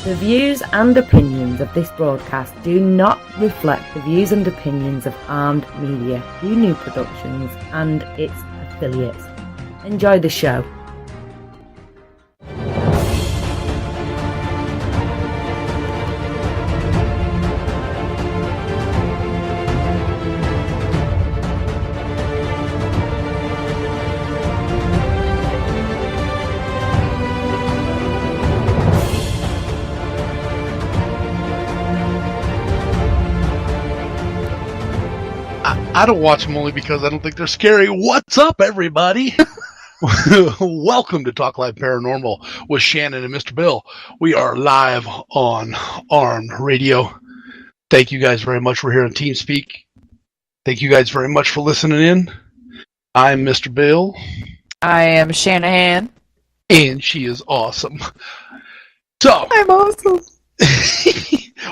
The views and opinions of this broadcast do not reflect the views and opinions of Armed Media, New Productions, and its affiliates. Enjoy the show. I don't watch them only because I don't think they're scary. What's up, everybody? Welcome to Talk Live Paranormal with Shannon and Mr. Bill. We are live on Armed Radio. Thank you guys very much. We're here on TeamSpeak. Thank you guys very much for listening in. I'm Mr. Bill. I am Shannon. And she is awesome. So, I'm awesome.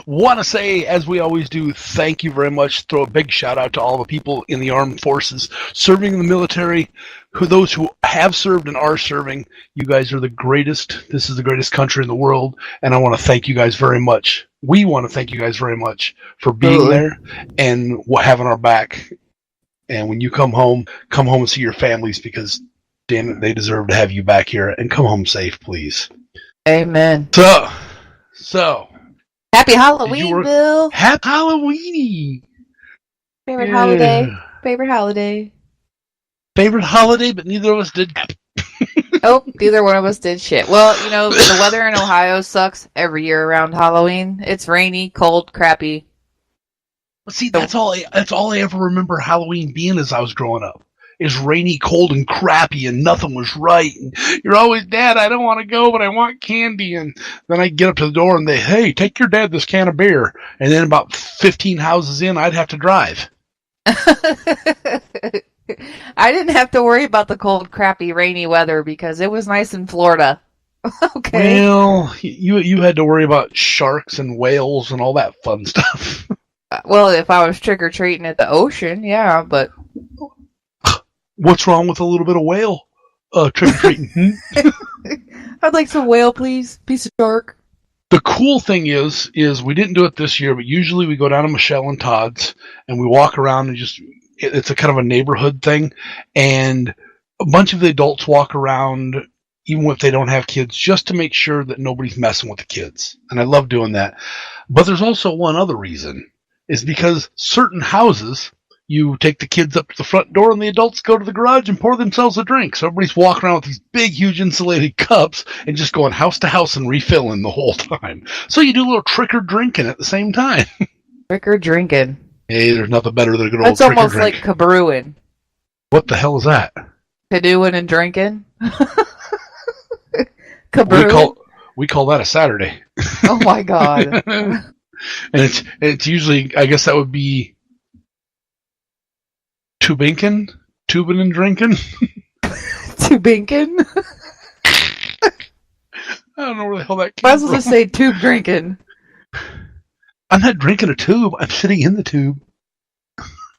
Want to say, as we always do, thank you very much. Throw a big shout out to all the people in the armed forces serving in the military, those who have served and are serving. You guys are the greatest. This is the greatest country in the world, and I want to thank you guys very much. We want to thank you guys very much for being there and having our back. And when you come home and see your families, because damn it, they deserve to have you back here. And come home safe, please. Amen. So. Happy Halloween, Bill. Happy Halloweeny. Favorite holiday. Favorite holiday, but neither of us did. Oh, neither one of us did shit. Well, you know, the weather in Ohio sucks every year around Halloween. It's rainy, cold, crappy. See, that's all I ever remember Halloween being as I was growing up. Is rainy, cold, and crappy, and nothing was right. And you're always, Dad, I don't want to go, but I want candy. And then I get up to the door and they, hey, take your dad this can of beer. And then about 15 houses in, I'd have to drive. I didn't have to worry about the cold, crappy, rainy weather because it was nice in Florida. Okay. Well, you had to worry about sharks and whales and all that fun stuff. Well, if I was trick-or-treating at the ocean, yeah, but... What's wrong with a little bit of whale trick-or-treating? I'd like some whale, please. Piece of shark. The cool thing is we didn't do it this year, but usually we go down to Michelle and Todd's and we walk around and it's a kind of a neighborhood thing. And a bunch of the adults walk around, even if they don't have kids, just to make sure that nobody's messing with the kids. And I love doing that. But there's also one other reason, is because certain houses... You take the kids up to the front door and the adults go to the garage and pour themselves a drink. So everybody's walking around with these big, huge insulated cups and just going house to house and refilling the whole time. So you do a little trick-or-drinking at the same time. Trick-or-drinking. Hey, there's nothing better than a good old trick-or-drink. That's almost like cabrewing. What the hell is that? Canoeing and drinking. Cabrewing? We call that a Saturday. Oh my God. And it's usually, I guess that would be tubing and drinking. Tubinkin? I don't know where the hell that came from. I was supposed to say tube drinking. I'm not drinking a tube. I'm sitting in the tube.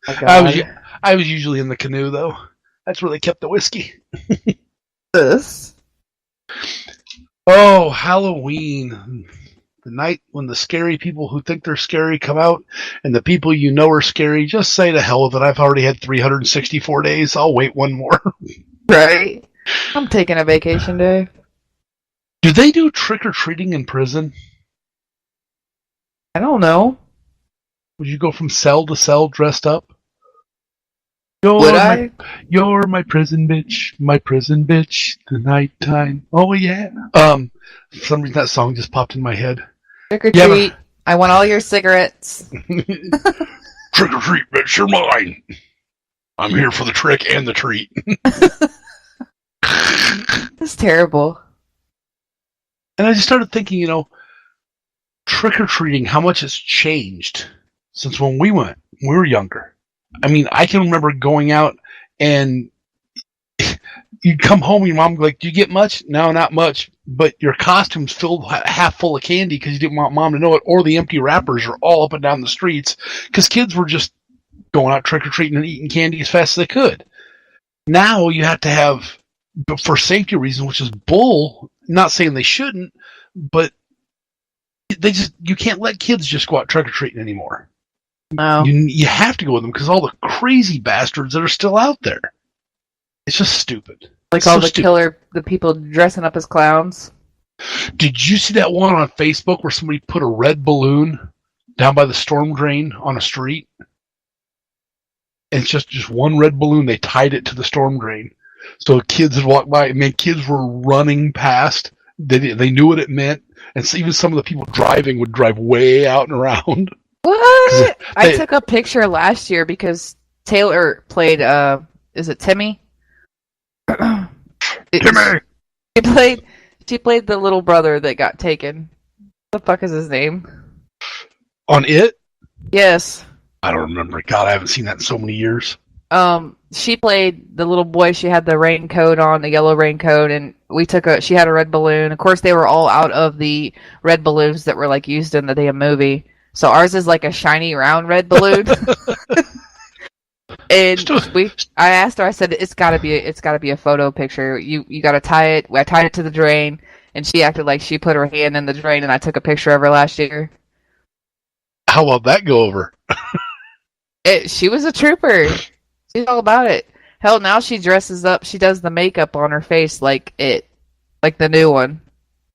Oh, I was usually in the canoe, though. That's where they kept the whiskey. This? Oh, Halloween. The night when the scary people who think they're scary come out, and the people you know are scary, just say to hell with it. I've already had 364 days. I'll wait one more. Right. I'm taking a vacation day. Do they do trick-or-treating in prison? I don't know. Would you go from cell to cell dressed up? You're my prison bitch, the nighttime. Oh, yeah. For some reason that song just popped in my head. Trick or treat. I want all your cigarettes. Trick or treat, bitch, you're mine. I'm here for the trick and the treat. That's terrible. And I just started thinking, trick or treating, how much it's changed since when we went, when we were younger. I mean, I can remember going out and you'd come home and your mom would be like, do you get much? No, not much. But your costume's filled half full of candy because you didn't want mom to know it, or the empty wrappers are all up and down the streets because kids were just going out trick-or-treating and eating candy as fast as they could. Now you have to have, for safety reasons, which is bull, not saying they shouldn't, but you can't let kids just go out trick or treating anymore. No. You have to go with them because all the crazy bastards that are still out there. It's just stupid. Like it's all the people dressing up as clowns. Did you see that one on Facebook where somebody put a red balloon down by the storm drain on a street? And it's just one red balloon. They tied it to the storm drain. So kids would walk by, and kids were running past. They knew what it meant. And so even some of the people driving would drive way out and around. What? I took a picture last year because Taylor played, is it Timmy? Timmy! She played the little brother that got taken. What the fuck is his name? On It? Yes. I don't remember. God, I haven't seen that in so many years. She played the little boy. She had the raincoat on, the yellow raincoat, and she had a red balloon. Of course, they were all out of the red balloons that were like used in the damn movie. So ours is like a shiny round red balloon. And I asked her, I said, it's gotta be a photo picture. You gotta tie it. I tied it to the drain, and she acted like she put her hand in the drain, and I took a picture of her last year. How will that go over? She was a trooper. She's all about it. Hell, now she dresses up. She does the makeup on her face like the new one.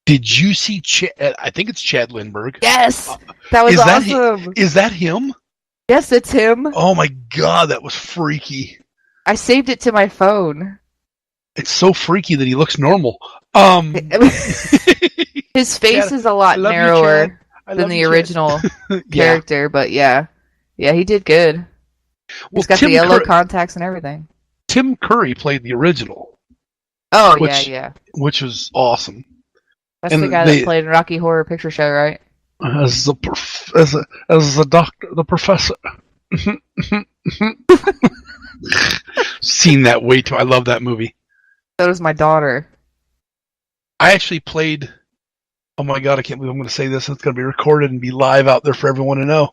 Did you see I think it's Chad Lindbergh. Yes! That was awesome. Is that him? Yes, it's him. Oh my God, that was freaky. I saved it to my phone. It's so freaky that he looks normal. His face is a lot narrower than the original character, but yeah, he did good. He's got the yellow contacts and everything. Tim Curry played the original. Oh, yeah. Which was awesome. That's the guy that played in Rocky Horror Picture Show, right? As the doctor, the professor. Seen that way too. I love that movie. So does my daughter. I actually played. Oh my God! I can't believe I'm going to say this. It's going to be recorded and be live out there for everyone to know.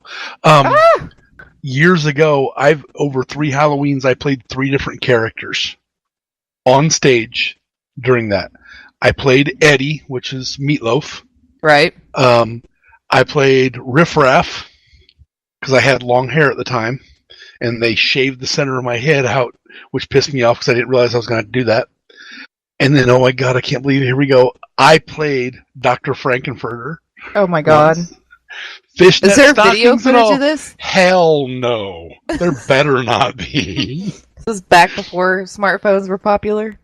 Years ago, over 3 Halloweens, I played 3 different characters on stage. During that, I played Eddie, which is Meatloaf. Right. I played Riff Raff because I had long hair at the time, and they shaved the center of my head out, which pissed me off because I didn't realize I was going to do that. And then, oh my God, I can't believe it. Here we go. I played Dr. Frankenfurter. Oh my God. Fishnet Is there video footage of this? Hell no. There better not be. This was back before smartphones were popular?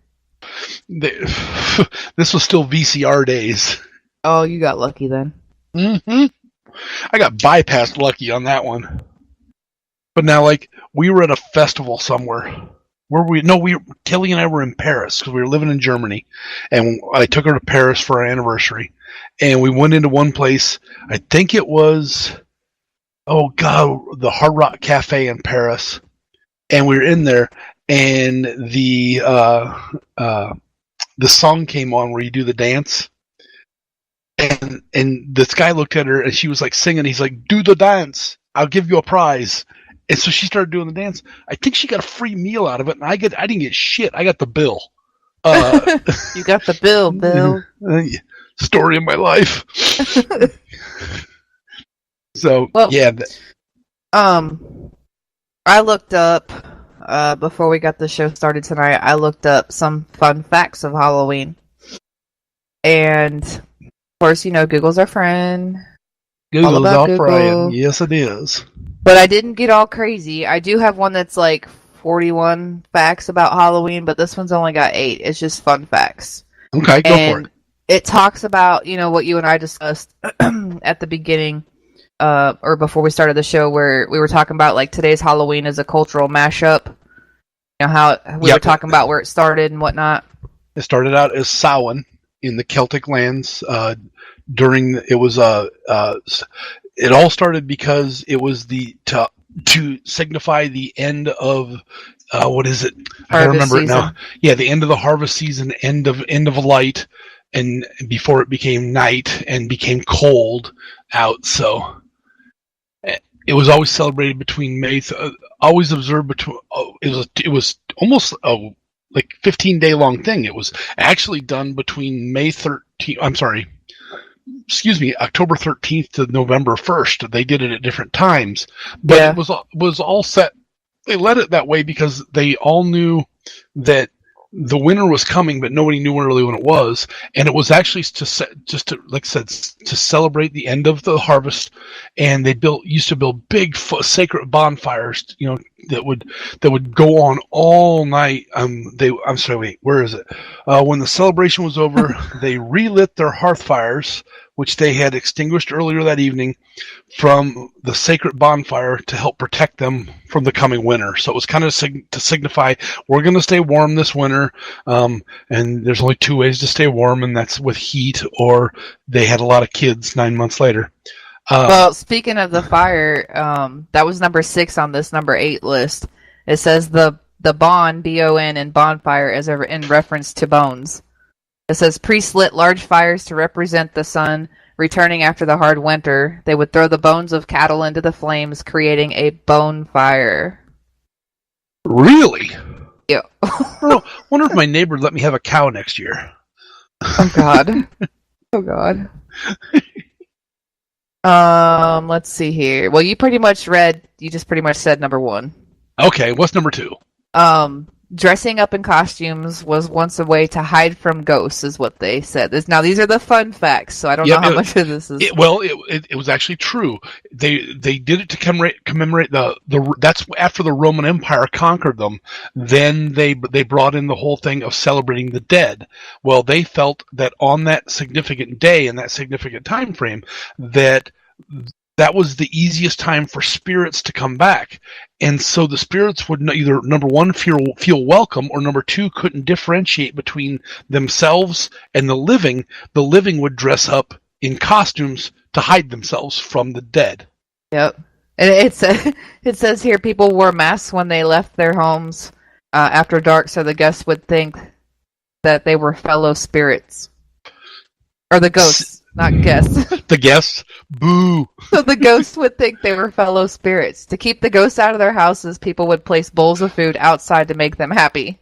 This was still VCR days. Oh, you got lucky then. Mm-hmm. I got bypassed lucky on that one. But now, we were at a festival somewhere. Kelly and I were in Paris because we were living in Germany, and I took her to Paris for our anniversary, and we went into one place. I think it was, oh God, the Hard Rock Cafe in Paris, and we were in there, and the song came on where you do the dance. And this guy looked at her, and she was singing. He's like, "Do the dance. I'll give you a prize." And so she started doing the dance. I think she got a free meal out of it, and I didn't get shit. I got the bill. You got the bill, Bill. Story of my life. So yeah. I looked up before we got the show started tonight. I looked up some fun facts of Halloween, and of course, Google's our friend. Google's our friend. Yes, it is. But I didn't get all crazy. I do have one that's 41 facts about Halloween, but this one's only got 8. It's just fun facts. Okay, go for it. It talks about, what you and I discussed at the beginning, or before we started the show, where we were talking about, today's Halloween is a cultural mashup. How we were talking about where it started and whatnot. It started out as Samhain in the Celtic lands. It all started because it was to signify the end of what is it? I don't remember it now. Yeah, the end of the harvest season, end of light, and before it became night and became cold out. So it was always celebrated between May. Always observed between. It was almost a 15-day long thing. It was actually done between May 13th. I'm sorry. October 13th to November 1st. They did it at different times, but Yeah. it was all set. They let it that way because they all knew that the winter was coming, but nobody knew really when it was. And it was actually like I said, to celebrate the end of the harvest. And they used to build big sacred bonfires, that would go on all night. I'm sorry, wait, where is it? When the celebration was over, they relit their hearth fires, which they had extinguished earlier that evening, from the sacred bonfire to help protect them from the coming winter. So it was kind of to signify we're going to stay warm this winter, and there's only two ways to stay warm, and that's with heat, or they had a lot of kids 9 months later. Well, speaking of the fire, that was number 6 on this number 8 list. It says the bon, B-O-N, and bonfire is in reference to bones. It says priests lit large fires to represent the sun returning after the hard winter. They would throw the bones of cattle into the flames, creating a bone fire. Really? Yeah. I wonder if my neighbor let me have a cow next year. Oh, God. Oh, God. Let's see here. Well, you just pretty much said number 1. Okay, what's number 2? Dressing up in costumes was once a way to hide from ghosts, is what they said. Now, these are the fun facts, so I don't know how much of this is. It was actually true. They did it to commemorate that's after the Roman Empire conquered them. Then they brought in the whole thing of celebrating the dead. Well, they felt that on that significant day and that significant time frame, that was the easiest time for spirits to come back. And so the spirits would either, number 1, feel welcome, or number 2, couldn't differentiate between themselves and the living. The living would dress up in costumes to hide themselves from the dead. Yep. And it says here people wore masks when they left their homes after dark, so the guests would think that they were fellow spirits. Or the ghosts. Not guests. The guests? Boo! So the ghosts would think they were fellow spirits. To keep the ghosts out of their houses, people would place bowls of food outside to make them happy.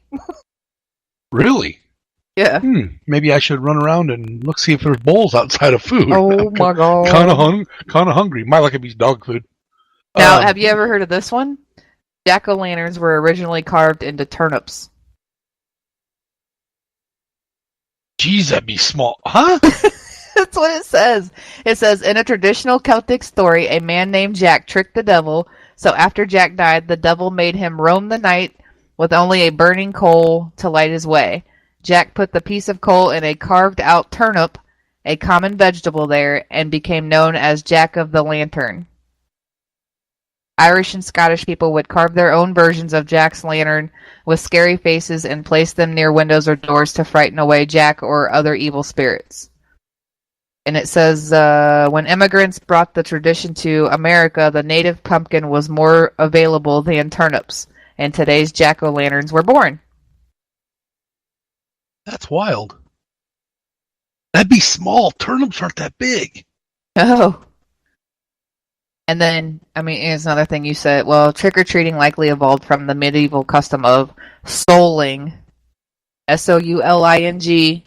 Really? Yeah. Maybe I should run around and see if there's bowls outside of food. Oh my God. Kind of hungry. My luck, it be dog food. Now, have you ever heard of this one? Jack-o'-lanterns were originally carved into turnips. Geez, that'd be small. Huh? That's what it says. It says, in a traditional Celtic story, a man named Jack tricked the devil. So after Jack died, the devil made him roam the night with only a burning coal to light his way. Jack put the piece of coal in a carved-out turnip, a common vegetable there, and became known as Jack of the Lantern. Irish and Scottish people would carve their own versions of Jack's lantern with scary faces and place them near windows or doors to frighten away Jack or other evil spirits. And it says, when immigrants brought the tradition to America, the native pumpkin was more available than turnips, and today's jack-o'-lanterns were born. That's wild. That'd be small. Turnips aren't that big. Oh. And then, here's another thing you said. Well, trick-or-treating likely evolved from the medieval custom of souling, S-O-U-L-I-N-G,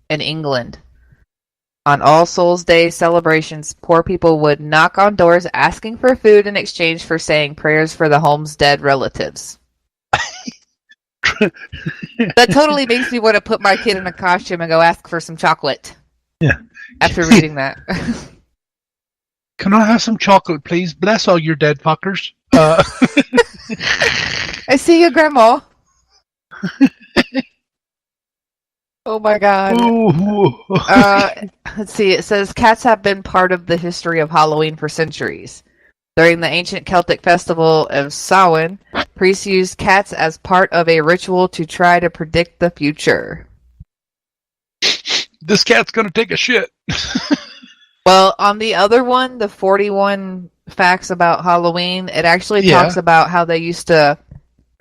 in England. On All Souls Day celebrations, poor people would knock on doors asking for food in exchange for saying prayers for the home's dead relatives. That totally makes me want to put my kid in a costume and go ask for some chocolate. Yeah. After reading that. Can I have some chocolate, please? Bless all your dead fuckers. I see you, Grandma. Oh my God. Let's see. It says cats have been part of the history of Halloween for centuries. During the ancient Celtic festival of Samhain, priests used cats as part of a ritual to try to predict the future. This cat's gonna take a shit. Well, on the other one, the 41 facts about Halloween, it actually talks about how they used to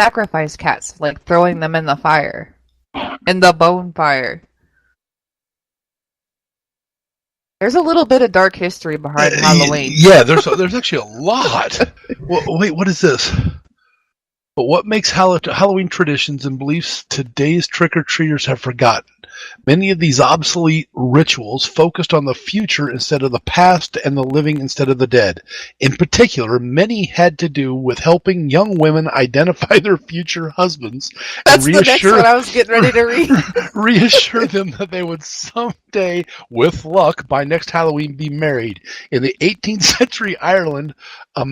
sacrifice cats, like throwing them in the fire. In the bone fire. There's a little bit of dark history behind Halloween. Yeah, there's actually a lot. Wait, what is this? But what makes Halloween traditions and beliefs today's trick-or-treaters have forgotten? Many of these obsolete rituals focused on the future instead of the past and the living instead of the dead. In particular, many had to do with helping young women identify their future husbands and That's the next one I was getting ready to read. reassure them that they would someday, with luck, by next Halloween be married. In the 18th century Ireland, a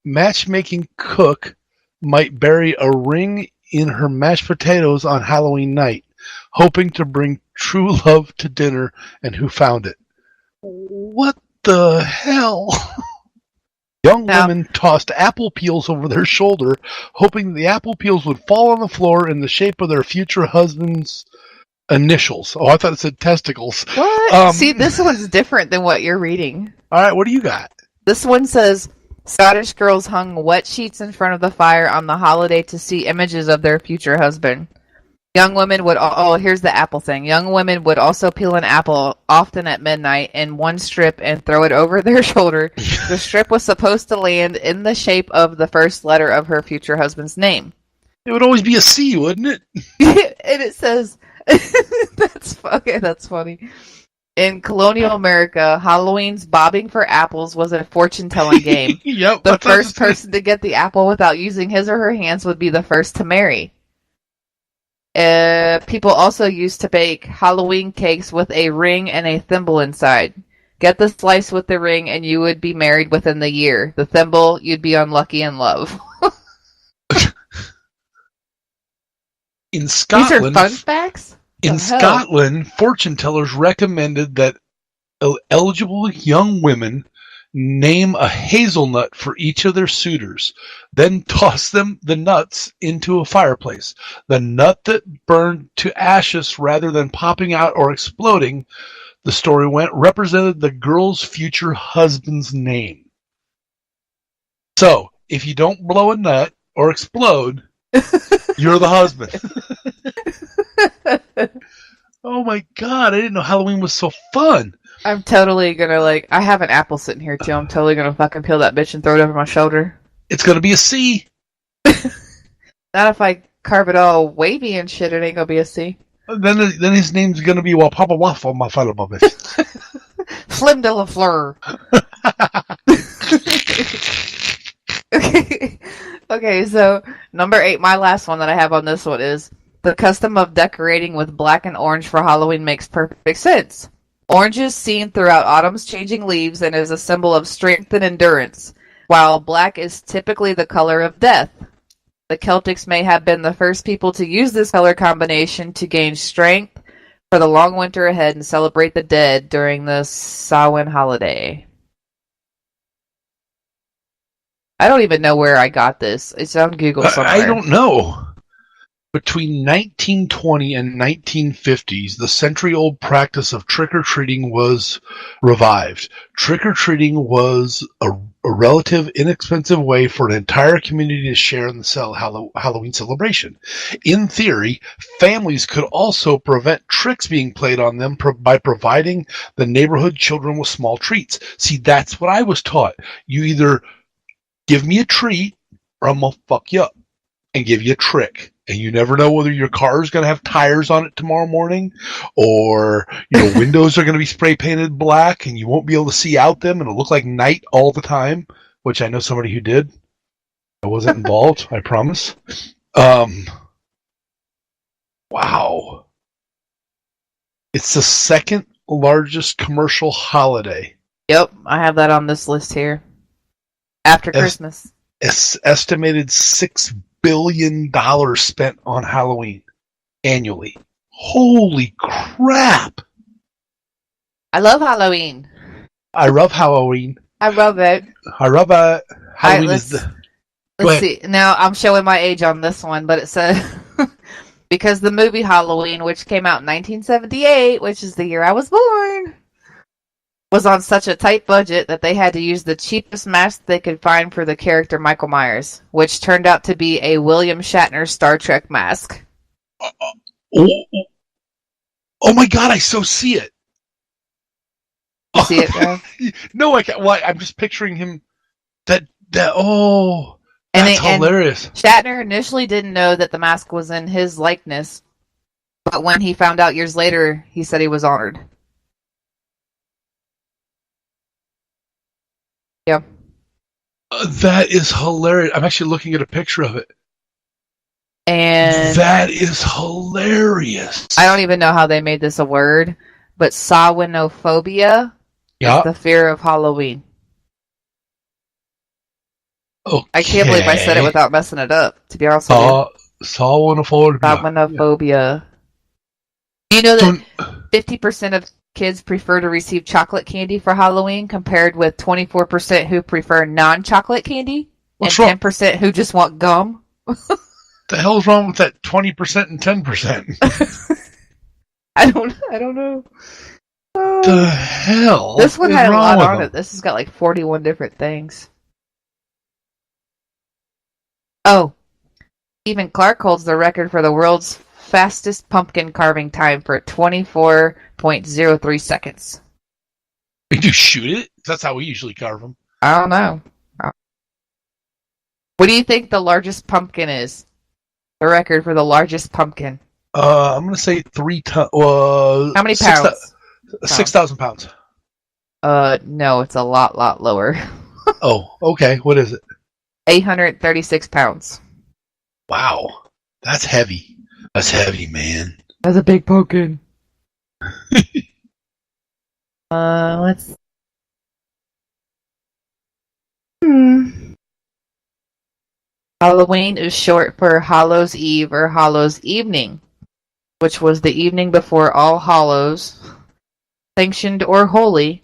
matchmaking cook might bury a ring in her mashed potatoes on Halloween night, hoping to bring true love to dinner, and who found it? What the hell? Young women tossed apple peels over their shoulder, hoping the apple peels would fall on the floor in the shape of their future husband's initials. Oh, I thought it said testicles. What? See, this one's different than what you're reading. All right, what do you got? This one says, Scottish girls hung wet sheets in front of the fire on the holiday to see images of their future husband. Young women would, here's the apple thing. Young women would also peel an apple, often at midnight, in one strip and throw it over their shoulder. The strip was supposed to land in the shape of the first letter of her future husband's name. It would always be a C, wouldn't it? And it says, that's funny. In colonial America, Halloween's bobbing for apples was a fortune-telling game. Yep. The first person to get the apple without using his or her hands would be the first to marry. People also used to bake Halloween cakes with a ring and a thimble inside. Get the slice with the ring and you would be married within the year. The thimble, you'd be unlucky in love. In Scotland, these are fun facts? In Scotland, fortune tellers recommended that eligible young women name a hazelnut for each of their suitors, then toss the nuts into a fireplace. The nut that burned to ashes rather than popping out or exploding, the story went, represented the girl's future husband's name. So, if you don't blow a nut or explode, you're the husband. Oh my god, I didn't know Halloween was so fun. I'm totally gonna, I have an apple sitting here too. I'm totally gonna fucking peel that bitch and throw it over my shoulder. It's gonna be a C. Not if I carve it all wavy and shit, it ain't gonna be a C. Then his name's gonna be Papa Waffle, my fellow bitch. Flim de la Fleur. Okay, so number 8, my last one that I have on this one is the custom of decorating with black and orange for Halloween makes perfect sense. Orange is seen throughout autumn's changing leaves and is a symbol of strength and endurance, while black is typically the color of death. The Celtics may have been the first people to use this color combination to gain strength for the long winter ahead and celebrate the dead during the Samhain holiday. I don't even know where I got this. It's on Google somewhere. I don't know. Between 1920 and 1950s, the century-old practice of trick-or-treating was revived. Trick-or-treating was a relative, inexpensive way for an entire community to share in the Halloween celebration. In theory, families could also prevent tricks being played on them by providing the neighborhood children with small treats. See, that's what I was taught. You either give me a treat, or I'm going to fuck you up and give you a trick. And you never know whether your car is going to have tires on it tomorrow morning, or windows are going to be spray painted black and you won't be able to see out them and it'll look like night all the time, which I know somebody who did. I wasn't involved, I promise. Wow. It's the second largest commercial holiday. Yep, I have that on this list here. After Christmas. Estimated $6 billion spent on Halloween annually. Holy crap! I love Halloween. I love Halloween. I love it. I love it. Halloween right, is the... Let's see. Now, I'm showing my age on this one, but it says... because the movie Halloween, which came out in 1978, which is the year I was born, was on such a tight budget that they had to use the cheapest mask they could find for the character Michael Myers, which turned out to be a William Shatner Star Trek mask. Oh my god, I so see it. You see it, bro? No, I can't. Well, I'm just picturing him. That's hilarious. Shatner initially didn't know that the mask was in his likeness But when he found out years later, he said he was honored. Yeah. That is hilarious. I'm actually looking at a picture of it. And that is hilarious. I don't even know how they made this a word, but Sawinophobia Yeah. is the fear of Halloween. Okay. I can't believe I said it without messing it up, to be honest with you. Sawinophobia. Sawinophobia. You know that 50% of kids prefer to receive chocolate candy for Halloween compared with 24% who prefer non-chocolate candy What's and wrong? 10% who just want gum. The hell's wrong with that 20% and 10%? I don't know. The hell? This one is had a wrong lot with on them? it. This has got like 41 different things. Oh, Stephen Clark holds the record for the world's fastest pumpkin carving time for 24.03 seconds. Did you shoot it? That's how we usually carve them. I don't know. What do you think the largest pumpkin is? The record for the largest pumpkin. I'm going to say 3 tons. How many pounds? 6,000 pounds. No, it's a lot lower. Oh, okay. What is it? 836 pounds. Wow. That's heavy. That's heavy, man. That's a big pumpkin. Let's. Halloween is short for Hallows Eve or Hallows Evening, which was the evening before All Hallows, sanctioned or holy,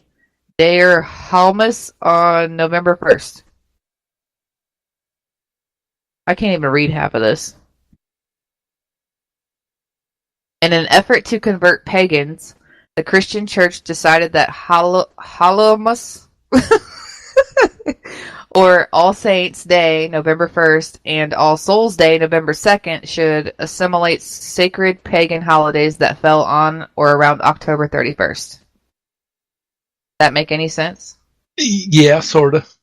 day or Hallmas on November 1st. I can't even read half of this. In an effort to convert pagans, the Christian Church decided that Hallowmas or All Saints' Day, November 1st, and All Souls' Day, November 2nd, should assimilate sacred pagan holidays that fell on or around October 31st. That make any sense? Yeah, sort of.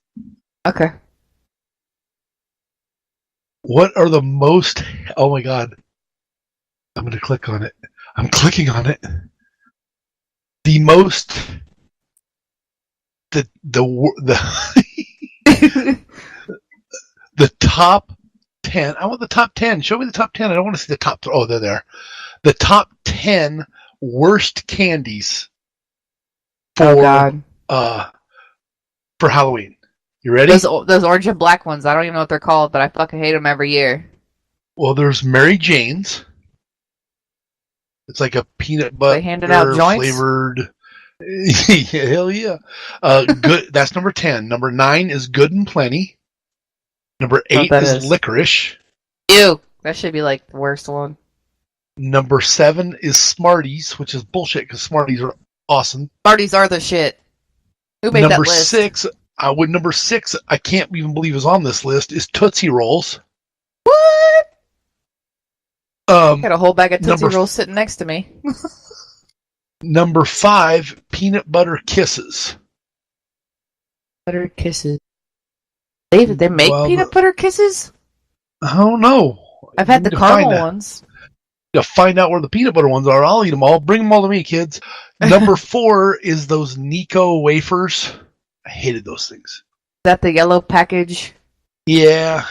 Okay. What are the most... Oh, my God. I'm going to click on it. I'm clicking on it. The most... The the top 10. I want the top 10. Show me the top 10. I don't want to see the top. Oh, they're there. The top 10 worst candies for for Halloween. You ready? Those orange and black ones. I don't even know what they're called, but I fucking hate them every year. Well, there's Mary Jane's. It's like a peanut butter handing out joints? flavored. Hell yeah. Good. That's number 10. Number 9 is Good and Plenty. Number 8 is Licorice. Ew. That should be like the worst one. Number 7 is Smarties, which is bullshit because Smarties are awesome. Smarties are the shit. Who made that list? Number 6, I can't even believe is on this list, is Tootsie Rolls. What? Got a whole bag of Tootsie Rolls sitting next to me. Number 5, Peanut Butter Kisses. Butter Kisses. They make peanut butter kisses? I don't know. I've had the caramel ones. To find out where the peanut butter ones are, I'll eat them all. Bring them all to me, kids. Number 4 is those Nico wafers. I hated those things. Is that the yellow package? Yeah.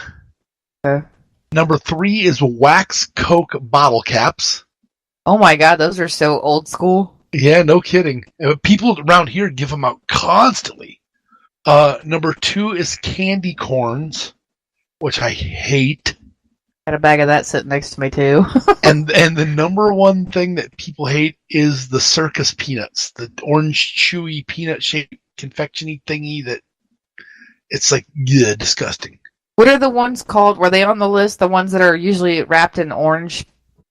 Number 3 is Wax Coke bottle caps. Oh my god, those are so old school. Yeah, no kidding. People around here give them out constantly. Number 2 is candy corns, which I hate. Got a bag of that sitting next to me too. and the number 1 thing that people hate is the circus peanuts, the orange chewy peanut shaped confectiony thingy that it's like disgusting. What are the ones called? Were they on the list? The ones that are usually wrapped in orange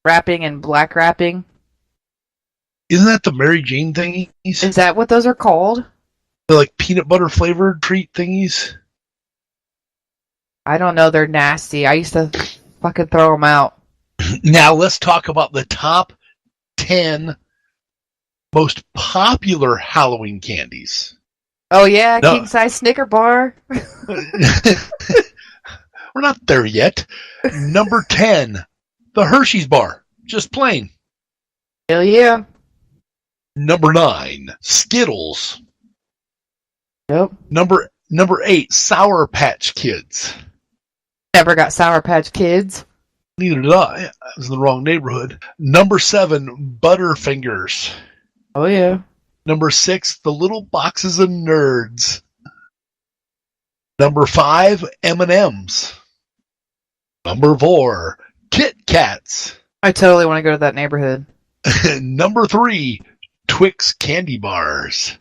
wrapping and black wrapping? Isn't that the Mary Jane thingies? Is that what those are called? They're like peanut butter flavored treat thingies. I don't know. They're nasty. I used to fucking throw them out. Now let's talk about the top 10 most popular Halloween candies. Oh yeah, king size Snicker bar. We're not there yet. Number 10, the Hershey's bar, just plain. Hell yeah. Number 9, Skittles. Yep. Number 8, Sour Patch Kids. Never got Sour Patch Kids. Neither did I. I was in the wrong neighborhood. Number 7, Butterfingers. Oh yeah. Number 6, The Little Boxes of Nerds. Number 5, M&M's. Number 4, Kit Kats. I totally want to go to that neighborhood. Number 3, Twix candy bars.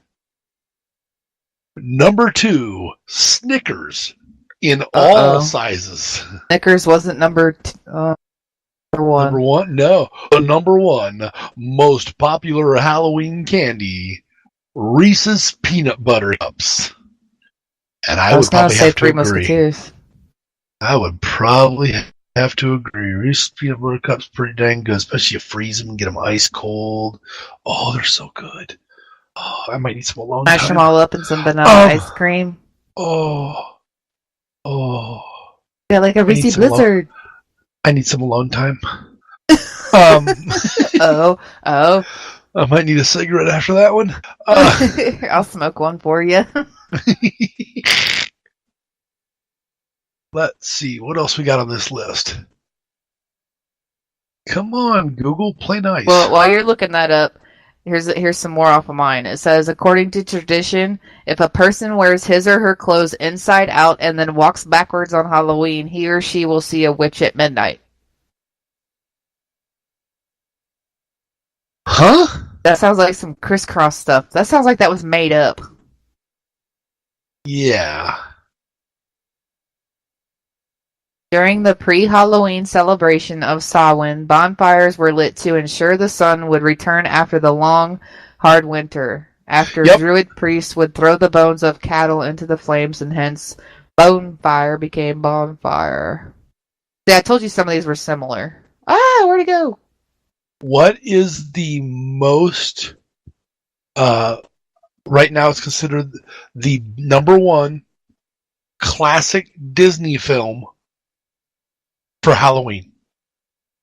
Number 2, Snickers in all sizes. Snickers wasn't number one. Number 1? No. Number 1, most popular Halloween candy, Reese's Peanut Butter Cups. And I would probably have to Three agree. Musketeers. I would probably have to agree. Reese's Peanut Butter Cups pretty dang good, especially you freeze them and get them ice cold. Oh, they're so good. Oh, I might need some alone time. Mash them all up in some banana ice cream. Oh. Yeah, like a Reese's Blizzard. I need some alone time. Oh. I might need a cigarette after that one. I'll smoke one for you. Let's see. What else we got on this list? Come on, Google. Play nice. Well, while you're looking that up, here's some more off of mine. It says, according to tradition, if a person wears his or her clothes inside out and then walks backwards on Halloween, he or she will see a witch at midnight. Huh? That sounds like some crisscross stuff. That sounds like that was made up. Yeah. During the pre-Halloween celebration of Samhain, bonfires were lit to ensure the sun would return after the long, hard winter. After Druid priests would throw the bones of cattle into the flames, and hence bonfire became bonfire. See, I told you some of these were similar. Where'd it go? What is the most, right now it's considered the number 1 classic Disney film for Halloween?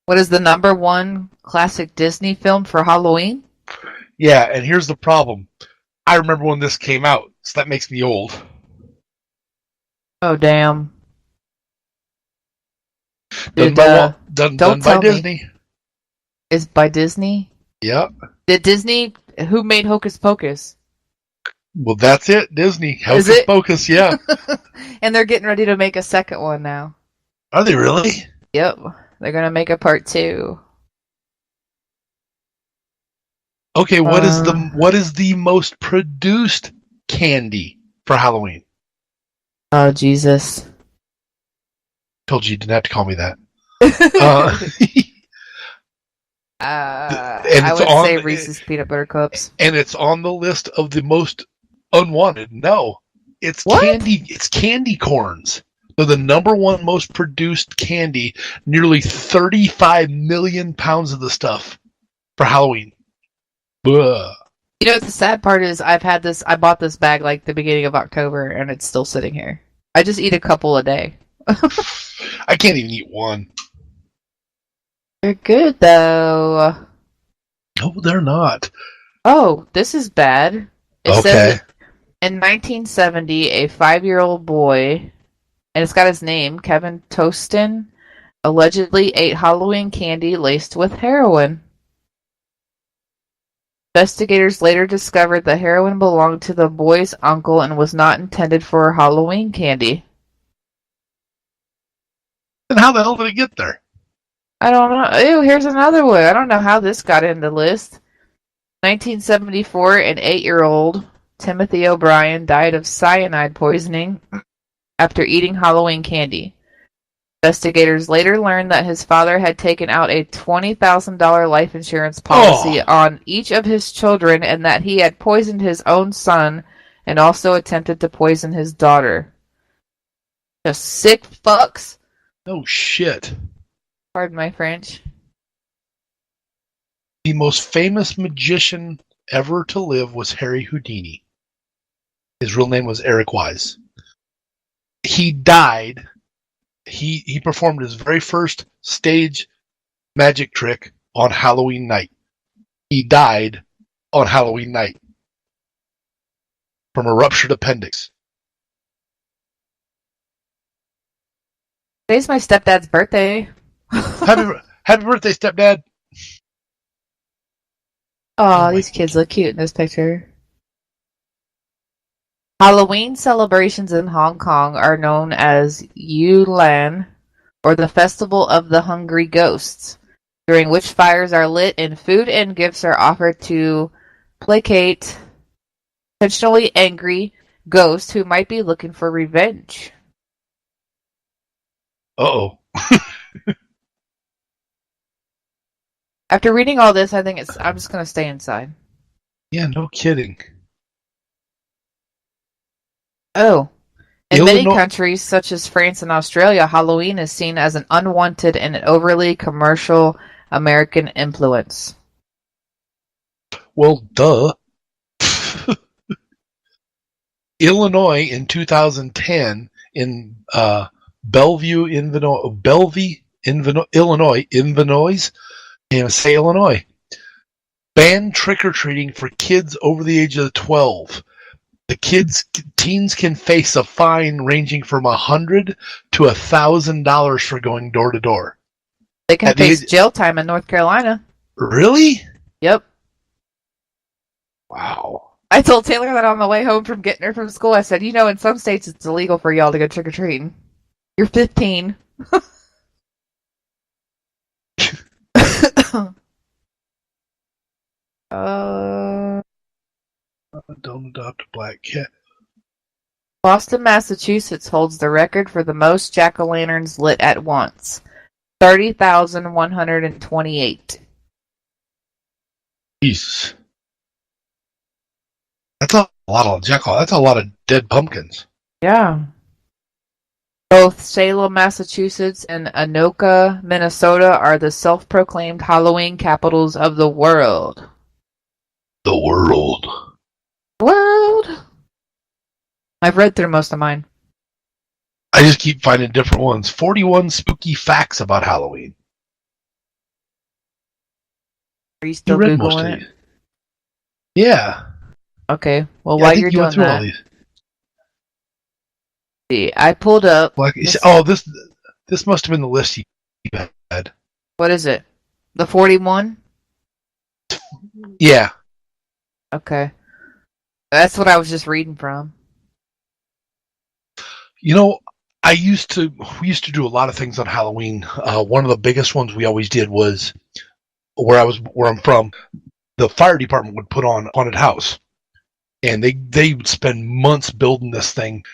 What is the number 1 classic Disney film for Halloween? Yeah, and here's the problem. I remember when this came out, so that makes me old. Oh, damn. Done by Disney. Is by Disney? Yep. Did Disney... Who made Hocus Pocus? Well, that's it. Disney. Hocus Pocus, yeah. And they're getting ready to make a second one now. Are they really? Yep. They're going to make a part 2. Okay, what is the most produced candy for Halloween? Oh, Jesus. Told you didn't have to call me that. I would say Reese's Peanut Butter Cups. And it's on the list of the most unwanted. No. It's candy. It's candy corns. They're the number 1 most produced candy. Nearly 35 million pounds of the stuff for Halloween. Ugh. You know what the sad part is? I bought this bag like the beginning of October, and it's still sitting here. I just eat a couple a day. I can't even eat one. They're good, though. No, they're not. Oh, this is bad. It says in 1970, a 5-year-old boy, and it's got his name, Kevin Tostin, allegedly ate Halloween candy laced with heroin. Investigators later discovered the heroin belonged to the boy's uncle and was not intended for Halloween candy. Then how the hell did it get there? I don't know. Ew, here's another one. I don't know how this got in the list. 1974, an 8-year-old, Timothy O'Brien, died of cyanide poisoning after eating Halloween candy. Investigators later learned that his father had taken out a $20,000 life insurance policy on each of his children and that he had poisoned his own son and also attempted to poison his daughter. Just sick fucks. No shit. Pardon my French. The most famous magician ever to live was Harry Houdini. His real name was Eric Wise. He died. He performed his very first stage magic trick on Halloween night. He died on Halloween night from a ruptured appendix. Today's my stepdad's birthday. Happy birthday, stepdad. Oh, these kids look cute in this picture. Halloween celebrations in Hong Kong are known as Yulan, or the Festival of the Hungry Ghosts, during which fires are lit and food and gifts are offered to placate potentially angry ghosts who might be looking for revenge. Uh-oh. After reading all this, I think I'm just going to stay inside. Yeah, no kidding. Oh. In many countries, such as France and Australia, Halloween is seen as an unwanted and overly commercial American influence. Well, duh. Illinois in 2010 in Bellevue, Illinois, say Illinois, banned trick-or-treating for kids over the age of 12. Teens can face a fine ranging from $100 to $1,000 for going door to door. They can face jail time in North Carolina. Really? Yep. Wow. I told Taylor that on the way home from getting her from school. I said, in some states it's illegal for y'all to go trick-or-treating. You're 15. Don't adopt a black cat. Boston, Massachusetts holds the record for the most jack-o'-lanterns lit at once. 30,128. Jesus. That's a lot of that's a lot of dead pumpkins. Yeah. Both Salem, Massachusetts and Anoka, Minnesota are the self-proclaimed Halloween capitals of the world. The world. I've read through most of mine. I just keep finding different ones. 41 spooky facts about Halloween. Are you still Googling it? Yeah. Okay. Well, while you're doing that, see, I pulled up. This must have been the list you had. What is it? The 41? Yeah. Okay. That's what I was just reading from. We used to do a lot of things on Halloween. One of the biggest ones we always did was where I'm from. The fire department would put on haunted house, and they would spend months building this thing.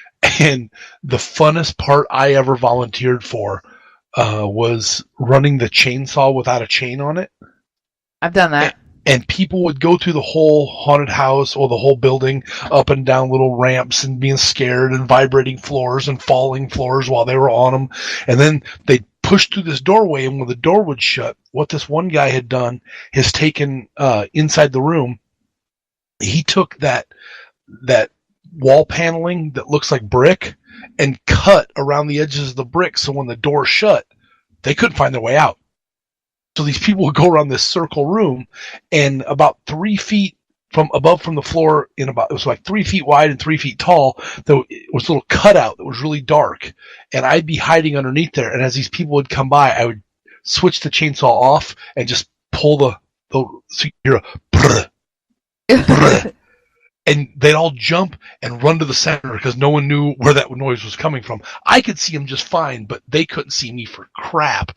And the funnest part I ever volunteered for was running the chainsaw without a chain on it. I've done that. And people would go through the whole haunted house or the whole building, up and down little ramps and being scared and vibrating floors and falling floors while they were on them. And then they'd push through this doorway, and when the door would shut, what this one guy had done is taken inside the room. He took that wall paneling that looks like brick and cut around the edges of the brick, so when the door shut, they couldn't find their way out. So these people would go around this circle room, and about 3 feet from the floor, it was like 3 feet wide and 3 feet tall. There was a little cutout that was really dark, and I'd be hiding underneath there. And as these people would come by, I would switch the chainsaw off and just pull so you hear a brr, brr, and they'd all jump and run to the center because no one knew where that noise was coming from. I could see them just fine, but they couldn't see me for crap.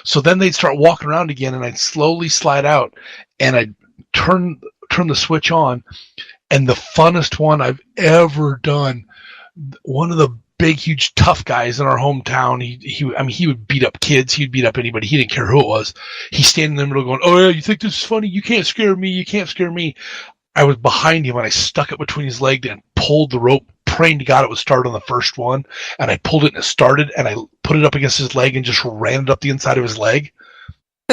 So then they'd start walking around again, and I'd slowly slide out, and I'd turn the switch on. And the funnest one I've ever done, one of the big, huge, tough guys in our hometown, he would beat up kids. He'd beat up anybody. He didn't care who it was. He's standing in the middle going, "Oh yeah, you think this is funny? You can't scare me. You can't scare me." I was behind him, and I stuck it between his legs and pulled the rope, praying to God it would start on the first one. And I pulled it, and it started, and I put it up against his leg and just ran it up the inside of his leg.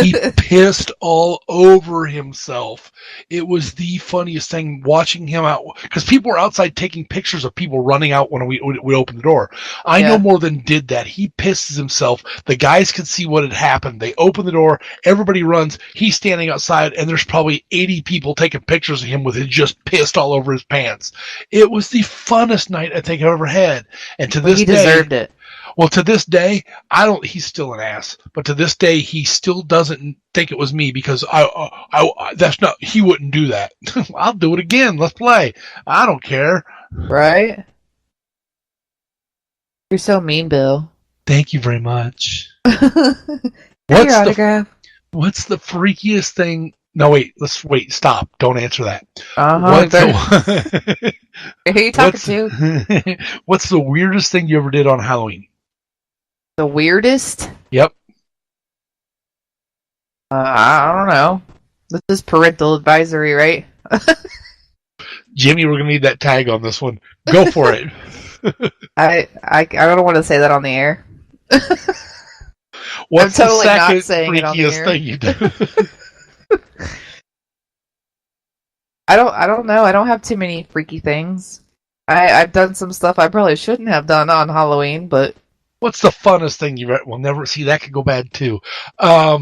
He pissed all over himself. It was the funniest thing watching him out, because people were outside taking pictures of people running out when we opened the door. I no more than did that. He pisses himself. The guys could see what had happened. They open the door. Everybody runs. He's standing outside, and there's probably 80 people taking pictures of him with it just pissed all over his pants. It was the funnest night I think I've ever had. And to this day, he deserved it. Well, to this day, he's still an ass, but to this day, he still doesn't think it was me, because he wouldn't do that. I'll do it again. Let's play. I don't care. Right? You're so mean, Bill. Thank you very much. What's your autograph? What's the freakiest thing? No, wait. Stop. Don't answer that. Who are you talking to? What's the weirdest thing you ever did on Halloween? The weirdest? Yep. I don't know. This is parental advisory, right? Jimmy, we're gonna need that tag on this one. Go for it. I don't want to say that on the air. What's I'm totally the second not saying it on the freakiest air. thing you do? I don't know. I don't have too many freaky things. I've done some stuff I probably shouldn't have done on Halloween, but what's the funnest thing you've ever... Well, never... See, that could go bad, too. A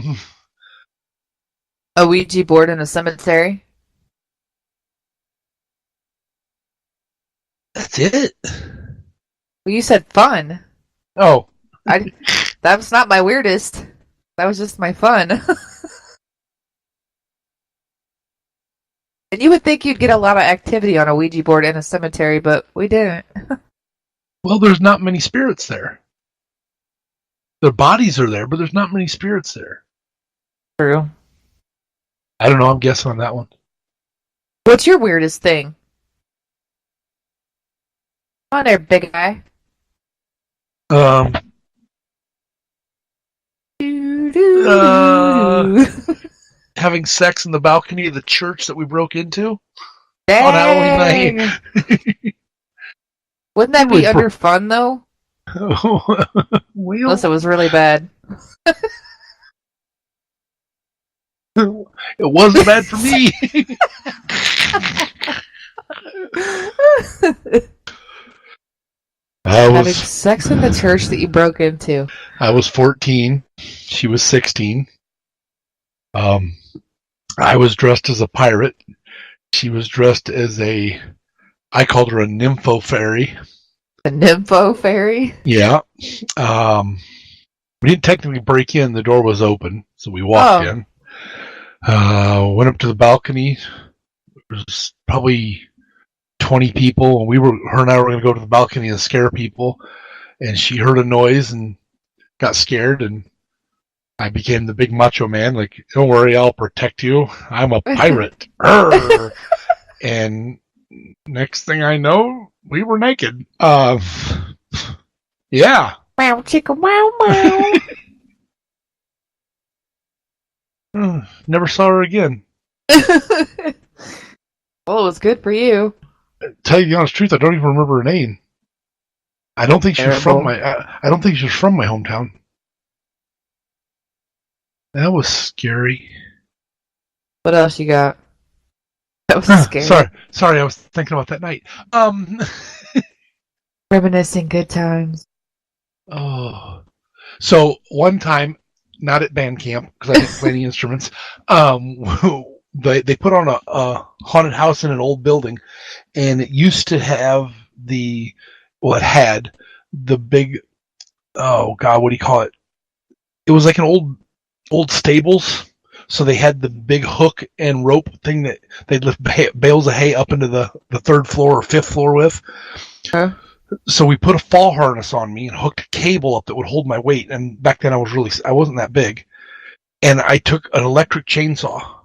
Ouija board in a cemetery. That's it? Well, you said fun. Oh. That was not my weirdest. That was just my fun. And you would think you'd get a lot of activity on a Ouija board in a cemetery, but we didn't. Well, there's not many spirits there. Their bodies are there, but there's not many spirits there. True. I don't know. I'm guessing on that one. What's your weirdest thing? Come on there, big guy. Having sex in the balcony of the church that we broke into Dang. on Halloween night. Wouldn't that be under fun, though? Well, Unless it was really bad. It wasn't bad for me. Having sex in the church that you broke into. I was 14. She was 16. I was dressed as a pirate. She was dressed as I called her a nympho fairy. A nympho fairy? Yeah. We didn't technically break in. The door was open, so we walked in. Went up to the balcony. There was probably 20 people, and her and I were going to go to the balcony and scare people. And she heard a noise and got scared, and I became the big macho man. Like, don't worry, I'll protect you. I'm a pirate. And next thing I know, we were naked. Yeah. Wow, chicka, wow. Never saw her again. Well, it was good for you. Tell you the honest truth, I don't even remember her name. I don't think she was from my. I don't think she was from my hometown. That was scary. What else you got? That was scary. Sorry, I was thinking about that night. Reminiscing good times. Oh, so one time, not at band camp because I didn't play any instruments. They put on a haunted house in an old building, and it used to have it had the big, oh God, what do you call it? It was like an old stables. So they had the big hook and rope thing that they'd lift bales of hay up into the third floor or fifth floor with. Huh? So we put a fall harness on me and hooked a cable up that would hold my weight. And back then I wasn't that big. And I took an electric chainsaw,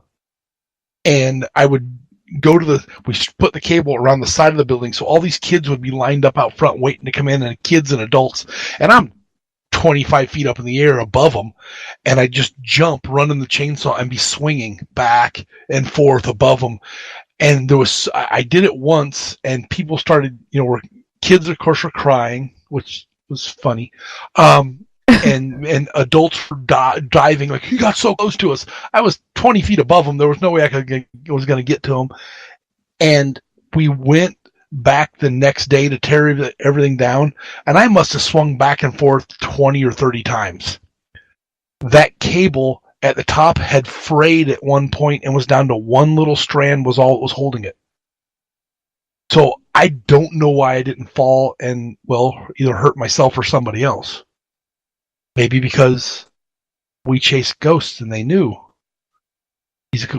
and I would go to we put the cable around the side of the building. So all these kids would be lined up out front waiting to come in, and kids and adults. And I'm 25 feet up in the air above them, and I just jump, running the chainsaw, and be swinging back and forth above them. And I did it once, and people started, kids of course were crying, which was funny. and adults were diving, like, he got so close to us. I was 20 feet above him. There was no way I was going to get to him. And we went back the next day to tear everything down, and I must have swung back and forth 20 or 30 times. That cable at the top had frayed at one point and was down to one little strand was all that was holding it. So I don't know why I didn't fall and, well, either hurt myself or somebody else. Maybe because we chased ghosts and they knew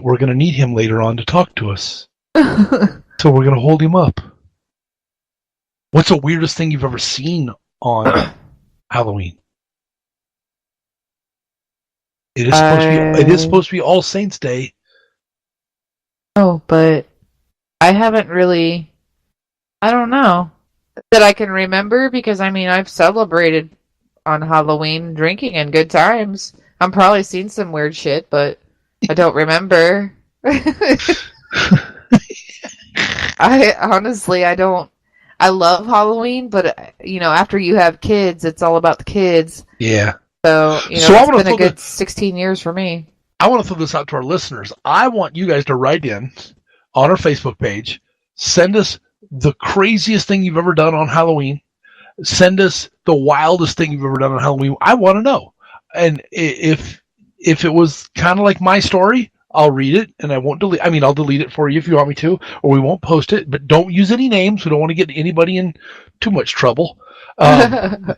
we're going to need him later on to talk to us. So we're going to hold him up. What's the weirdest thing you've ever seen on Halloween? It is supposed to be All Saints Day. Oh, but I haven't really. I don't know that I can remember, because I mean I've celebrated on Halloween, drinking and good times. I'm probably seen some weird shit, but I don't remember. I honestly, I don't. I love Halloween, but after you have kids, it's all about the kids. Yeah. So it's been a good 16 years for me. I want to throw this out to our listeners. I want you guys to write in on our Facebook page. Send us the craziest thing you've ever done on Halloween. Send us the wildest thing you've ever done on Halloween. I want to know. And if it was kind of like my story, I'll read it and I won't delete. I mean, I'll delete it for you if you want me to, or we won't post it. But don't use any names. We don't want to get anybody in too much trouble. I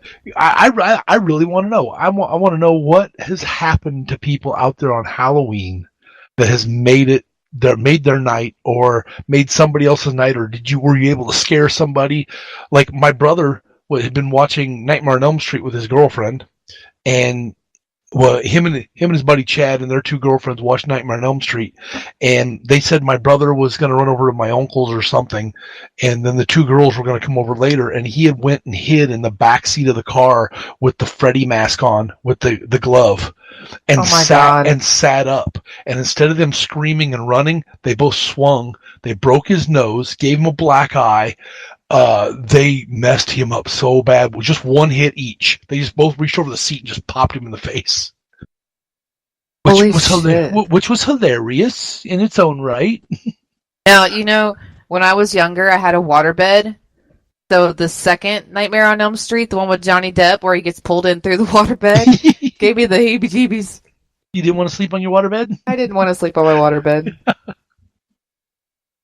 really want to know. I want to know what has happened to people out there on Halloween that has made their night, or made somebody else's night, or were you able to scare somebody? Like my brother had been watching Nightmare on Elm Street with his girlfriend, and him and his buddy Chad and their two girlfriends watched Nightmare on Elm Street, and they said my brother was going to run over to my uncle's or something, and then the two girls were going to come over later, and he had went and hid in the back seat of the car with the Freddy mask on, with the glove, and sat up. And instead of them screaming and running, they both swung. They broke his nose, gave him a black eye. They messed him up so bad with just one hit each. They just both reached over the seat and just popped him in the face. Which was hilarious in its own right. Now, when I was younger, I had a waterbed. So the second Nightmare on Elm Street, the one with Johnny Depp where he gets pulled in through the waterbed, gave me the heebie-jeebies. You didn't want to sleep on your waterbed? I didn't want to sleep on my waterbed.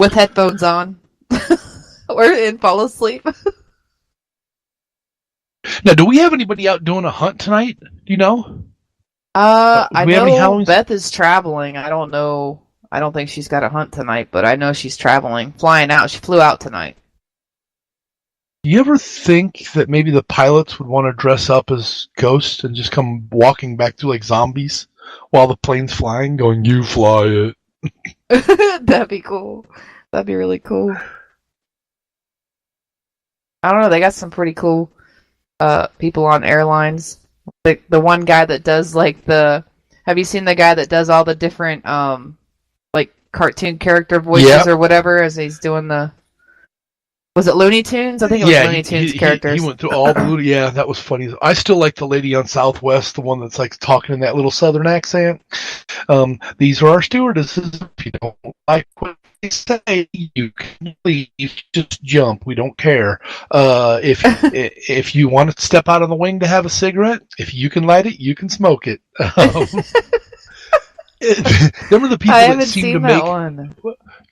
With headphones on. Or and fall asleep. Now, do we have anybody out doing a hunt tonight? Do you know? I know Beth is traveling. I don't know. I don't think she's got a hunt tonight, but I know she's traveling, flying out. She flew out tonight. Do you ever think that maybe the pilots would want to dress up as ghosts and just come walking back through like zombies while the plane's flying, going, "You fly it"? That'd be cool. That'd be really cool. I don't know. They got some pretty cool people on airlines. The one guy that does have you seen the guy that does all the different cartoon character voices or whatever as he's doing was it Looney Tunes? I think it was Looney Tunes characters. He went through all the Looney. Yeah, that was funny. I still like the lady on Southwest, the one that's like talking in that little Southern accent. These are our stewardesses. If you don't like what they say, you can leave. Just jump. We don't care. If you want to step out on the wing to have a cigarette, if you can light it, you can smoke it. Remember the people that seem to make one.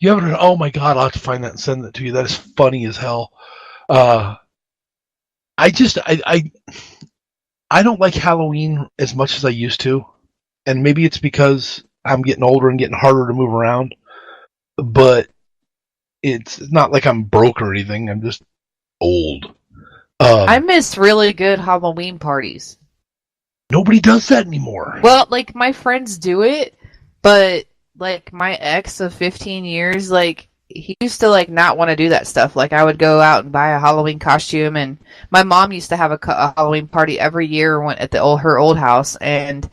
You haven't heard? Oh my God! I'll have to find that and send that to you. That is funny as hell. I don't like Halloween as much as I used to, and maybe it's because I'm getting older and getting harder to move around. But it's not like I'm broke or anything. I'm just old. I miss really good Halloween parties. Nobody does that anymore. Well, like my friends do it, but like my ex of 15 years, like he used to like not want to do that stuff. Like I would go out and buy a Halloween costume, and my mom used to have a Halloween party every year at her old house, and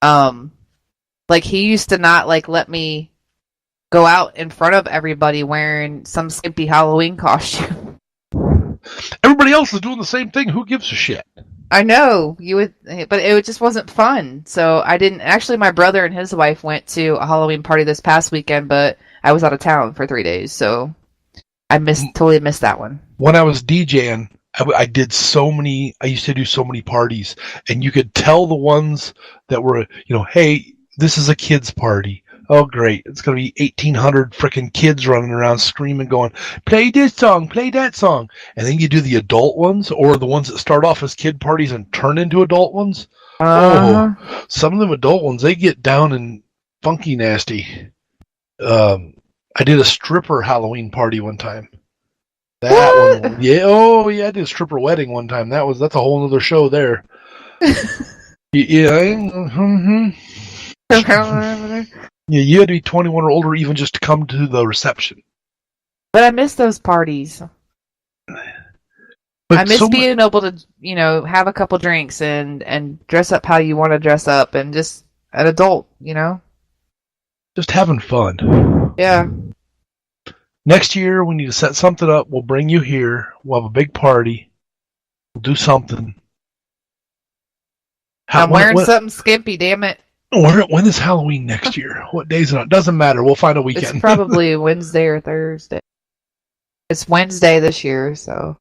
like he used to not like let me go out in front of everybody wearing some skimpy Halloween costume. Everybody else is doing the same thing. Who gives a shit? I know you would, but it just wasn't fun. So I didn't. Actually, my brother and his wife went to a Halloween party this past weekend, but I was out of town for 3 days, so I totally missed that one. When I was DJing, I did so many. I used to do so many parties, and you could tell the ones that were, hey, this is a kids' party. Oh, great! It's gonna be 1,800 freaking kids running around screaming, going, "Play this song, play that song!" And then you do the adult ones, or the ones that start off as kid parties and turn into adult ones. Oh, some of them adult ones, they get down and funky nasty. I did a stripper Halloween party one time. That one, yeah. Oh, yeah. I did a stripper wedding one time. That's a whole other show there. Yeah. Yeah, you had to be 21 or older even just to come to the reception. But I miss those parties. I miss being able to, have a couple drinks and dress up how you want to dress up and just an adult, Just having fun. Yeah. Next year, we need to set something up. We'll bring you here. We'll have a big party. We'll do something. I'm wearing something skimpy, damn it. When is Halloween next year? What day is it on? Doesn't matter. We'll find a weekend. It's probably Wednesday or Thursday. It's Wednesday this year, so.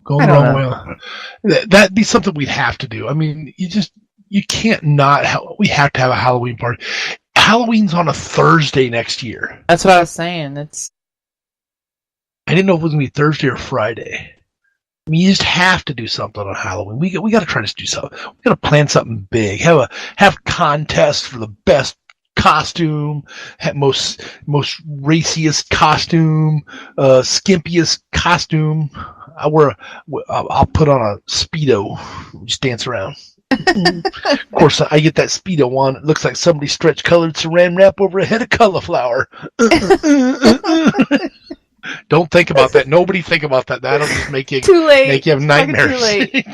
Going the wrong way. That'd be something we'd have to do. I mean, you can't not. We have to have a Halloween party. Halloween's on a Thursday next year. That's what I was saying. I didn't know if it was going to be Thursday or Friday. I mean, you just have to do something on Halloween. We got to try to do something. We got to plan something big. Have contests for the best costume, most raciest costume, skimpiest costume. I'll put on a Speedo, just dance around. Of course, I get that Speedo on. It looks like somebody stretched colored saran wrap over a head of cauliflower. Don't think about that. Nobody think about that. That'll just make you too late. Make you have nightmares. Too late.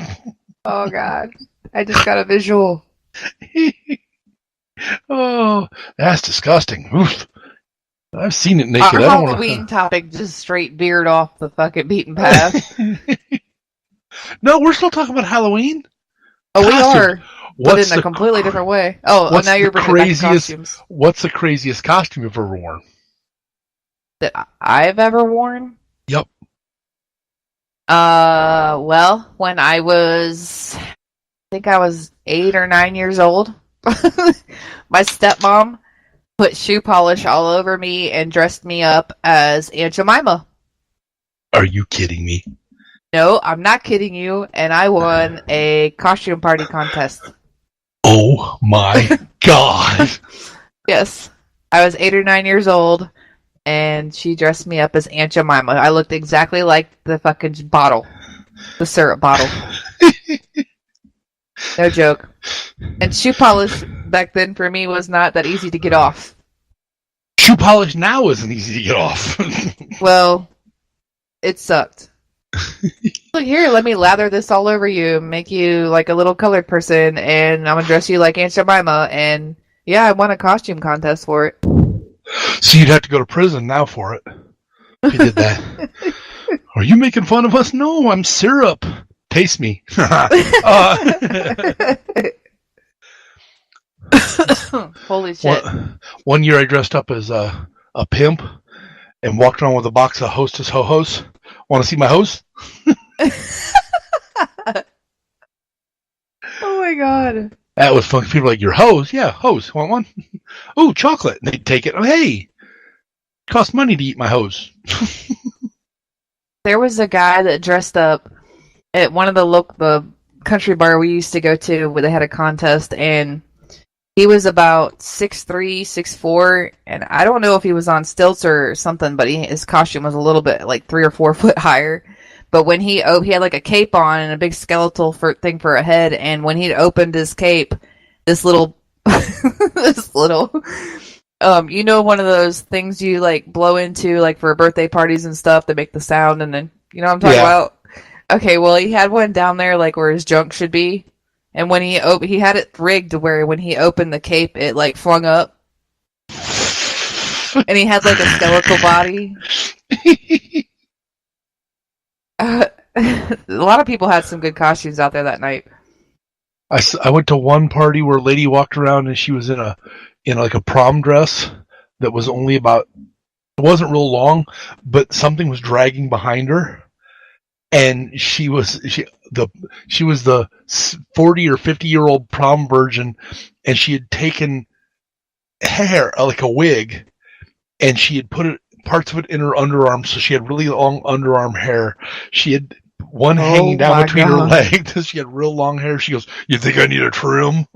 Oh God, I just got a visual. Oh, that's disgusting. Oof. I've seen it naked. Our Halloween topic just straight veered off the fucking beaten path. No, we're still talking about Halloween. Oh, we are. But in a completely different way. Oh, now you're bringing back costumes. What's the craziest costume you've ever worn? That I've ever worn? Yep. Well, when I think I was 8 or 9 years old, my stepmom put shoe polish all over me and dressed me up as Aunt Jemima. Are you kidding me? No, I'm not kidding you, and I won a costume party contest. Oh my God. Yes. I was 8 or 9 years old, and she dressed me up as Aunt Jemima. I looked exactly like the fucking bottle. The syrup bottle. No joke. And shoe polish back then for me was not that easy to get off. Shoe polish now isn't easy to get off. Well, it sucked. Look here, let me lather this all over you, make you like a little colored person, and I'm gonna dress you like Aunt Jemima, and yeah, I won a costume contest for it. So you'd have to go to prison now for it. If you did that. Are you making fun of us? No, I'm syrup. Taste me. Holy shit. One year I dressed up as a pimp and walked around with a box of Hostess Ho-Hos. Want to see my hose? Oh my God. That was fun. People were like, your hose? Yeah, hose. Want one? Ooh, chocolate. And they'd take it. Oh, hey, it costs money to eat my hose. There was a guy that dressed up at one of the country bar we used to go to where they had a contest, and he was about 6'3", 6'4", and I don't know if he was on stilts or something, but his costume was a little bit like 3 or 4 foot higher. But when he had like a cape on and a big skeletal thing for a head, and when he opened his cape, this little, one of those things you like blow into like for birthday parties and stuff that make the sound, and then you know what I'm talking about. Okay, well he had one down there like where his junk should be, and when he had it rigged to where when he opened the cape it like flung up, and he had like a skeletal body. A lot of people had some good costumes out there that night. I went to one party where a lady walked around and she was in like a prom dress that was only about, it wasn't real long, but something was dragging behind her, and she was the 40 or 50-year-old prom virgin, and she had taken hair like a wig, and she had put parts of it in her underarm, so she had really long underarm hair. She had one hanging down between her legs. She had real long hair. She goes, "You think I need a trim?"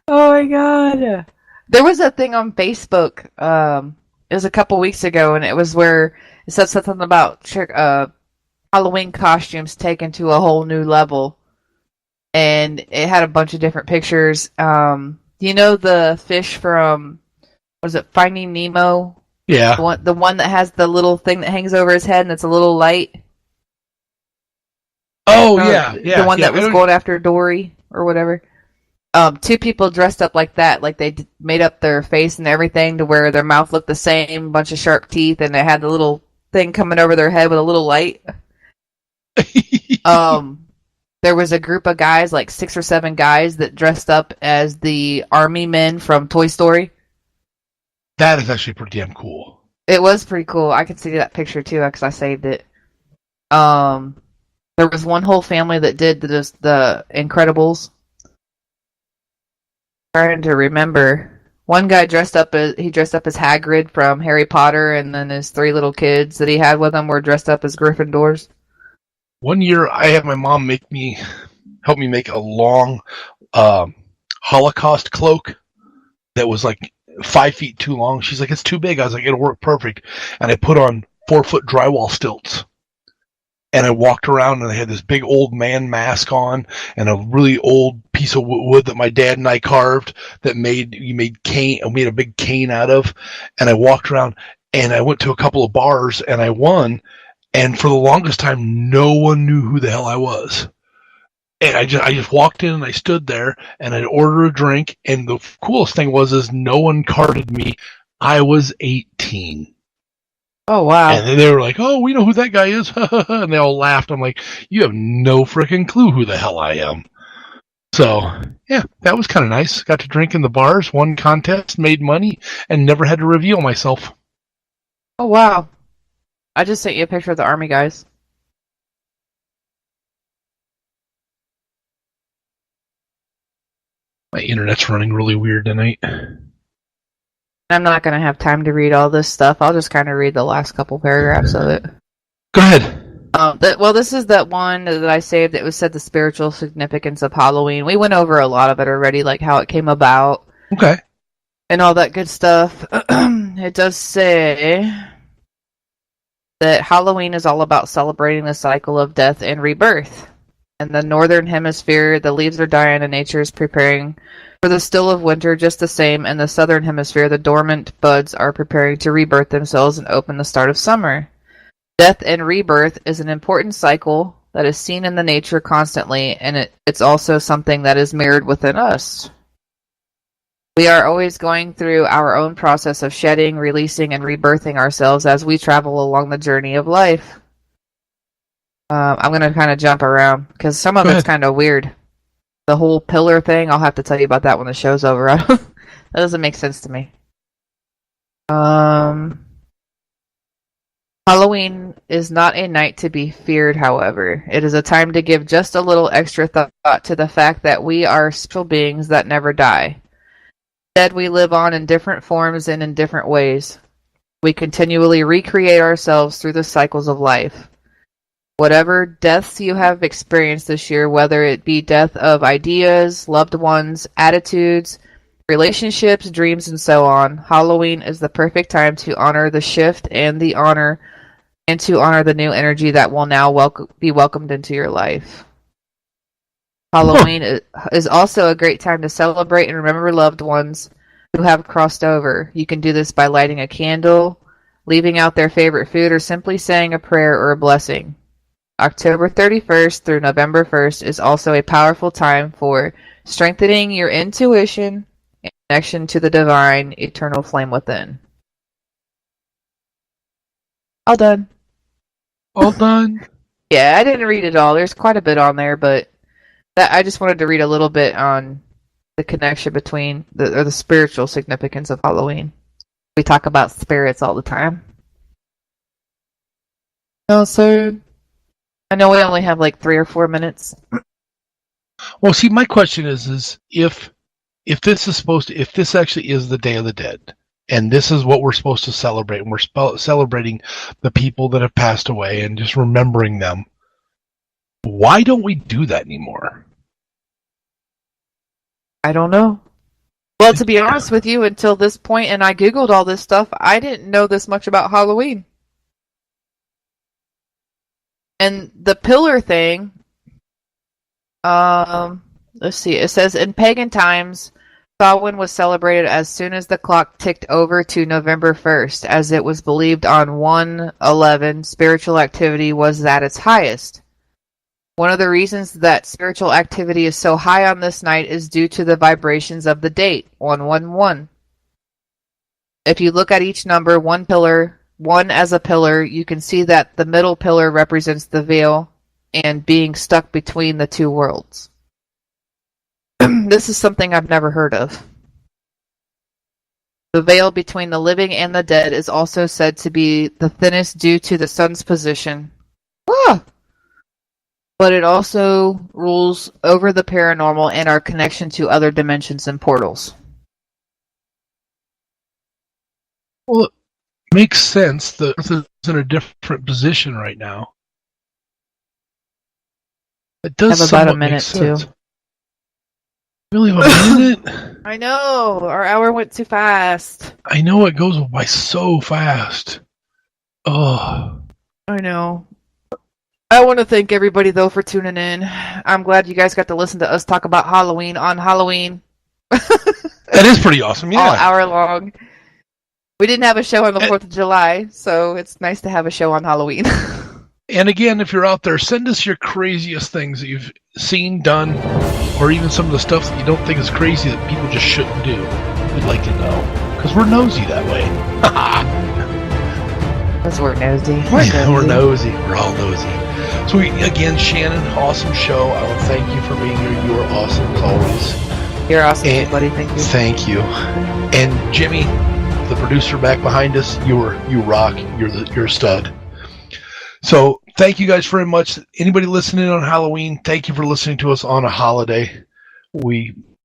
Oh my god! There was a thing on Facebook. It was a couple weeks ago, and it was where it said something about Halloween costumes taken to a whole new level, and it had a bunch of different pictures. You know the fish from, was it Finding Nemo? Yeah. The one that has the little thing that hangs over his head and it's a little light. Oh, yeah. The one that was going after Dory or whatever. Two people dressed up like that, like they made up their face and everything to where their mouth looked the same, bunch of sharp teeth, and they had the little thing coming over their head with a little light. There was a group of guys, like 6 or 7 guys, that dressed up as the army men from Toy Story. That is actually pretty damn cool. It was pretty cool. I could see that picture too because I saved it. There was one whole family that did the Incredibles. Trying to remember. One guy dressed up as Hagrid from Harry Potter, and then his 3 little kids that he had with him were dressed up as Gryffindors. One year, I had my mom help me make a long Holocaust cloak that was like 5 feet too long. She's like, "It's too big." I was like, "It'll work perfect." And I put on 4-foot drywall stilts. And I walked around and I had this big old man mask on and a really old piece of wood that my dad and I carved that made a big cane out of. And I walked around and I went to a couple of bars and I won. And for the longest time, no one knew who the hell I was. And I just walked in and I stood there and I'd order a drink. And the coolest thing is no one carded me. I was 18. Oh, wow. And then they were like, "Oh, we know who that guy is." And they all laughed. I'm like, "You have no freaking clue who the hell I am." So, yeah, that was kind of nice. Got to drink in the bars, won contests, made money, and never had to reveal myself. Oh, wow. I just sent you a picture of the army guys. My internet's running really weird tonight. I'm not going to have time to read all this stuff. I'll just kind of read the last couple paragraphs of it. Go ahead. This is that one that I saved that was said the spiritual significance of Halloween. We went over a lot of it already, like how it came about. Okay. And all that good stuff. It does say that Halloween is all about celebrating the cycle of death and rebirth. In the northern hemisphere, the leaves are dying and nature is preparing for the still of winter just the same. In the southern hemisphere, the dormant buds are preparing to rebirth themselves and open the start of summer. Death and rebirth is an important cycle that is seen in the nature constantly, and it's also something that is mirrored within us. We are always going through our own process of shedding, releasing, and rebirthing ourselves as we travel along the journey of life. I'm going to kind of jump around because some of it's kind of weird. The whole pillar thing, I'll have to tell you about that when the show's over. That doesn't make sense to me. Halloween is not a night to be feared, however. It is a time to give just a little extra thought to the fact that we are spiritual beings that never die. Instead, we live on in different forms and in different ways. We continually recreate ourselves through the cycles of life. Whatever deaths you have experienced this year, whether it be death of ideas, loved ones, attitudes, relationships, dreams, and so on, Halloween is the perfect time to honor the shift and to honor the new energy that will now be welcomed into your life. Halloween is also a great time to celebrate and remember loved ones who have crossed over. You can do this by lighting a candle, leaving out their favorite food, or simply saying a prayer or a blessing. October 31st through November 1st is also a powerful time for strengthening your intuition and connection to the divine, eternal flame within. All done. All done? Yeah, I didn't read it all. There's quite a bit on there, but I just wanted to read a little bit on the connection between the spiritual significance of Halloween. We talk about spirits all the time. So I know we only have like 3 or 4 minutes. Well, see, my question is if this is if this actually is the Day of the Dead, and this is what we're supposed to celebrate, and we're celebrating the people that have passed away and just remembering them, why don't we do that anymore? I don't know. Well, to be honest with you, until this point, and I Googled all this stuff, I didn't know this much about Halloween. And the pillar thing, let's see, it says in pagan times, Samhain was celebrated as soon as the clock ticked over to November 1st, as it was believed on 1/11 spiritual activity was at its highest. One of the reasons that spiritual activity is so high on this night is due to the vibrations of the date, 111. If you look at each number, one as a pillar, you can see that the middle pillar represents the veil and being stuck between the two worlds. This is something I've never heard of. The veil between the living and the dead is also said to be the thinnest due to the sun's position. But it also rules over the paranormal and our connection to other dimensions and portals. Well, it makes sense. The Earth is in a different position right now. It does have about a minute too. Really, a minute? I know. Our hour went too fast. I know it goes by so fast. Oh. I know. I want to thank everybody, though, for tuning in. I'm glad you guys got to listen to us talk about Halloween on Halloween. That is pretty awesome, yeah. All hour long. We didn't have a show on the 4th of July, so it's nice to have a show on Halloween. And again, if you're out there, send us your craziest things that you've seen, done, or even some of the stuff that you don't think is crazy that people just shouldn't do. We'd like to know. Because we're nosy that way. Because we're nosy. We're nosy. We're all nosy. So again, Shannon, awesome show. I want to thank you for being here. You are awesome as always. You're awesome, buddy. Thank you. Thank you. And Jimmy, the producer back behind us, you rock. You're a stud. So thank you guys very much. Anybody listening on Halloween, thank you for listening to us on a holiday. We